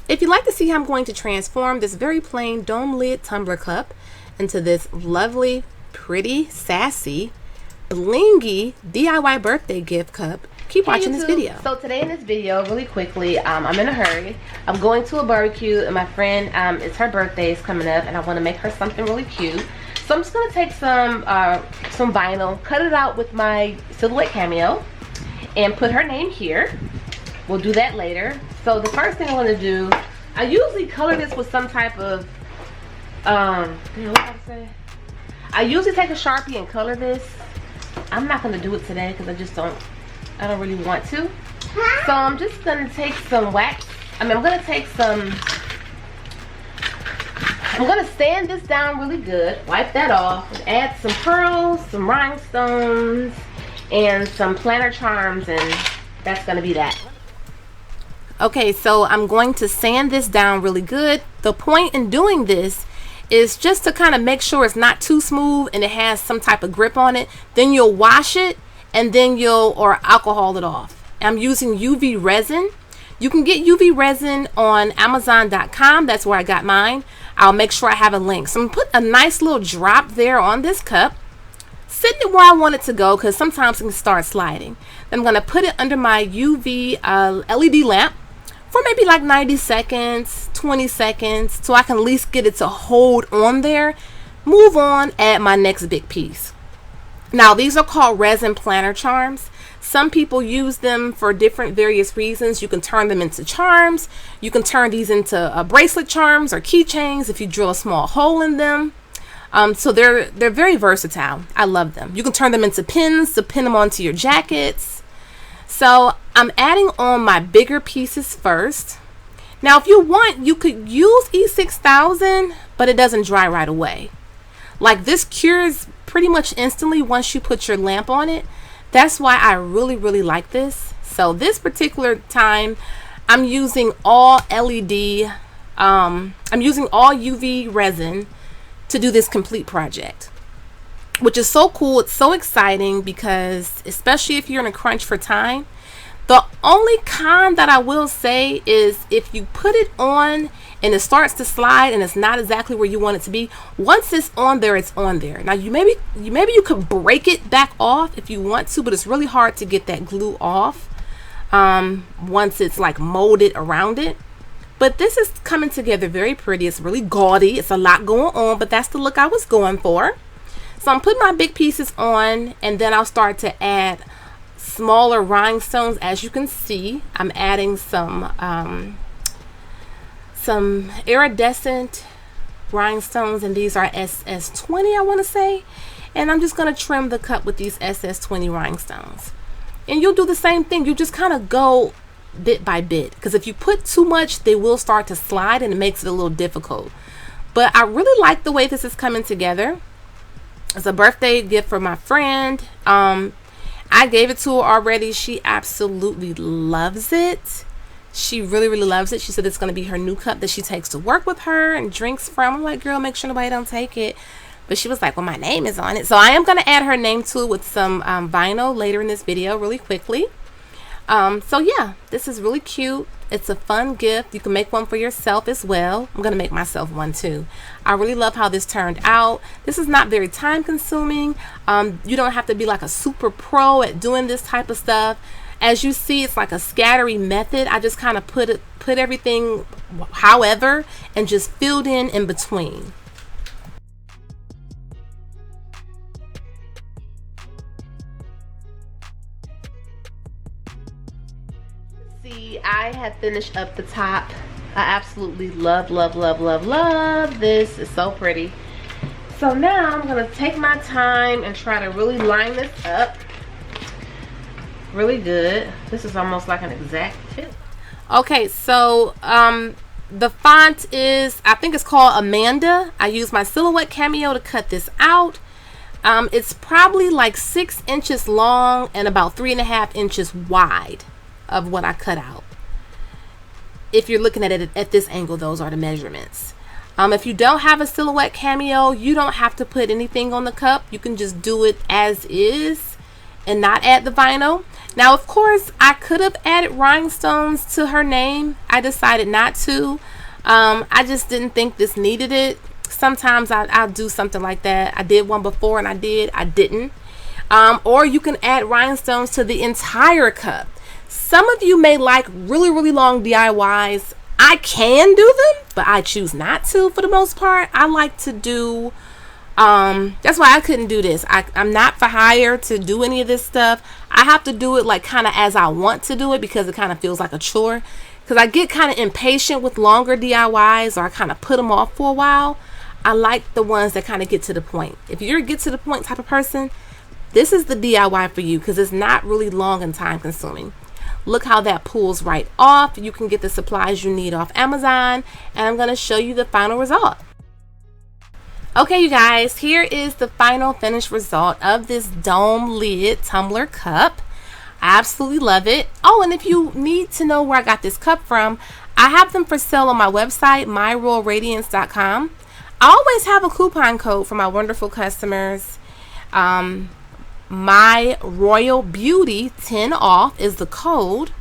If you'd like to see how I'm going to transform this very plain dome lid tumbler cup into this lovely, pretty, sassy, blingy DIY birthday gift cup, keep watching this video. So today in this video, really quickly, I'm in a hurry. I'm going to a barbecue and my friend, it's her birthday is coming up and I want to make her something really cute. So I'm just going to take some vinyl, cut it out with my silhouette cameo and put her name here. We'll do that later. So the first thing I want to do, I usually color this with some type of, what do I say? I usually take a Sharpie and color this. I'm not going to do it today because I don't really want to. So I'm just going to take some wax. I'm going to take some, I'm going to sand this down really good, wipe that off, and add some pearls, some rhinestones, and some planar charms, and that's going to be that. Okay, so I'm going to sand this down really good. The point in doing this is just to kind of make sure it's not too smooth and it has some type of grip on it. Then you'll wash it and then or alcohol it off. I'm using UV resin. You can get UV resin on Amazon.com. That's where I got mine. I'll make sure I have a link. So I'm going to put a nice little drop there on this cup, sitting it where I want it to go because sometimes it can start sliding. Then I'm going to put it under my UV LED lamp for maybe like 90 seconds, 20 seconds, so I can at least get it to hold on there. Move on, add my next big piece. Now these are called resin planar charms. Some people use them for different various reasons. You can turn them into charms. You can turn these into bracelet charms or keychains if you drill a small hole in them. So they're very versatile. I love them. You can turn them into pins to pin them onto your jackets. So I'm adding on my bigger pieces first. Now if you want, you could use E6000, but it doesn't dry right away. Like this cures pretty much instantly once you put your lamp on it. That's why I really like this. So this particular time I'm using all LED, I'm using all UV resin to do this complete project, which is so cool. It's so exciting because especially if you're in a crunch for time. The only con that I will say is if you put it on and it starts to slide and it's not exactly where you want it to be, once it's on there, it's on there. Now maybe you could break it back off if you want to, but it's really hard to get that glue off once it's like molded around it. But this is coming together very pretty. It's really gaudy. It's a lot going on, but that's the look I was going for. So I'm putting my big pieces on and then I'll start to add smaller rhinestones. As you can see, I'm adding some iridescent rhinestones, and these are SS20 I want to say, and I'm just going to trim the cup with these SS20 rhinestones. And you'll do the same thing. You just kind of go bit by bit, because if you put too much they will start to slide and it makes it a little difficult. But I really like the way this is coming together. It's a birthday gift for my friend. I gave it to her already. She absolutely loves it. She really loves it. She said it's going to be her new cup that she takes to work with her and drinks from. I'm like, girl, make sure nobody don't take it. But she was like, well, my name is on it. So I am going to add her name to it with some vinyl later in this video really quickly. So yeah, this is really cute. It's a fun gift. You can make one for yourself as well. I'm going to make myself one too. I really love how this turned out. This is not very time consuming. You don't have to be like a super pro at doing this type of stuff. As you see, it's like a scattery method. I just kind of put everything however and just filled in between. See, I have finished up the top. I absolutely love this. It's so pretty. So now I'm gonna take my time and try to really line this up really good. This is almost like an exact fit. Okay, so the font is, I think it's called Amanda. I used my silhouette cameo to cut this out. It's probably like 6 inches long and about 3.5 inches wide of what I cut out. If you're looking at it at this angle, those are the measurements. If you don't have a silhouette cameo, you don't have to put anything on the cup. You can just do it as is and not add the vinyl. Now, of course, I could have added rhinestones to her name. I decided not to. I just didn't think this needed it. Sometimes I'll do something like that. I did one before and I didn't. Or you can add rhinestones to the entire cup. Some of you may like really, really long DIYs. I can do them, but I choose not to for the most part. I like to do, that's why I couldn't do this. I'm not for hire to do any of this stuff. I have to do it like kind of as I want to do it because it kind of feels like a chore. Because I get kind of impatient with longer DIYs, or I kind of put them off for a while. I like the ones that kind of get to the point. If you're a get to the point type of person, this is the DIY for you because it's not really long and time consuming. Look how that pulls right off. You can get the supplies you need off Amazon, and I'm going to show you the final result. Okay, you guys, here is the final finished result of this dome lid tumbler cup. I absolutely love it. Oh, and if you need to know where I got this cup from, I have them for sale on my website, myroyalradiance.com. I always have a coupon code for my wonderful customers. My Royal Beauty 10 off is the code,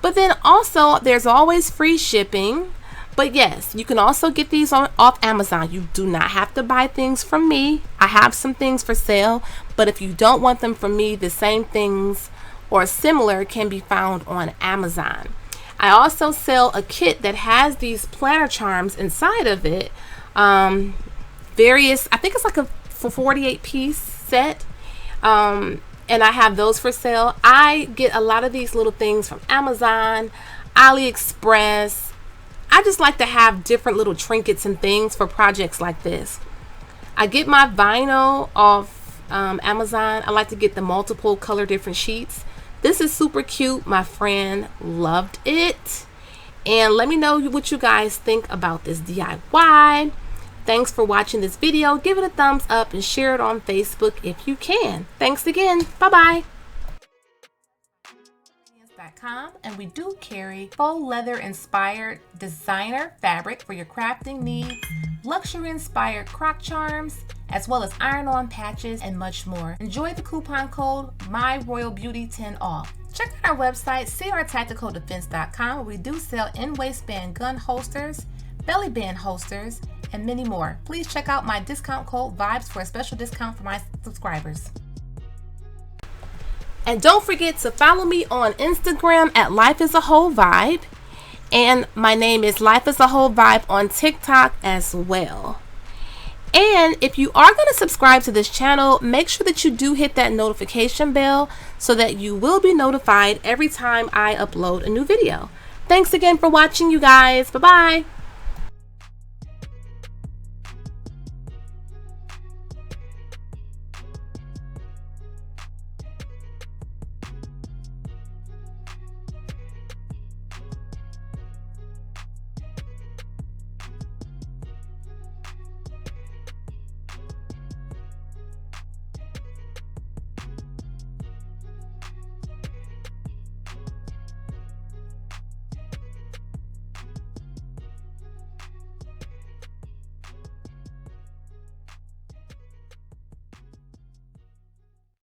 but then also there's always free shipping. But yes, you can also get these off Amazon. You do not have to buy things from me. I have some things for sale, but if you don't want them from me, the same things or similar can be found on Amazon. I also sell a kit that has these planner charms inside of it. Various, I think it's like a 48 piece set. And I have those for sale. I get a lot of these little things from Amazon, AliExpress. I just like to have different little trinkets and things for projects like this. I get my vinyl off Amazon. I like to get the multiple color different sheets. This is super cute. My friend loved it. And let me know what you guys think about this DIY. Thanks for watching this video. Give it a thumbs up and share it on Facebook if you can. Thanks again. Bye-bye. And we do carry faux leather inspired designer fabric for your crafting needs, luxury inspired croc charms, as well as iron-on patches and much more. Enjoy the coupon code MyRoyalBeauty10 off. Check out our website, crtacticaldefense.com, where we do sell in-waistband gun holsters, belly band holsters, and many more. Please check out my discount code VIBES for a special discount for my subscribers. And don't forget to follow me on Instagram at Life is a Whole Vibe. And my name is Life is a Whole Vibe on TikTok as well. And if you are going to subscribe to this channel, make sure that you do hit that notification bell so that you will be notified every time I upload a new video. Thanks again for watching, you guys. Bye-bye.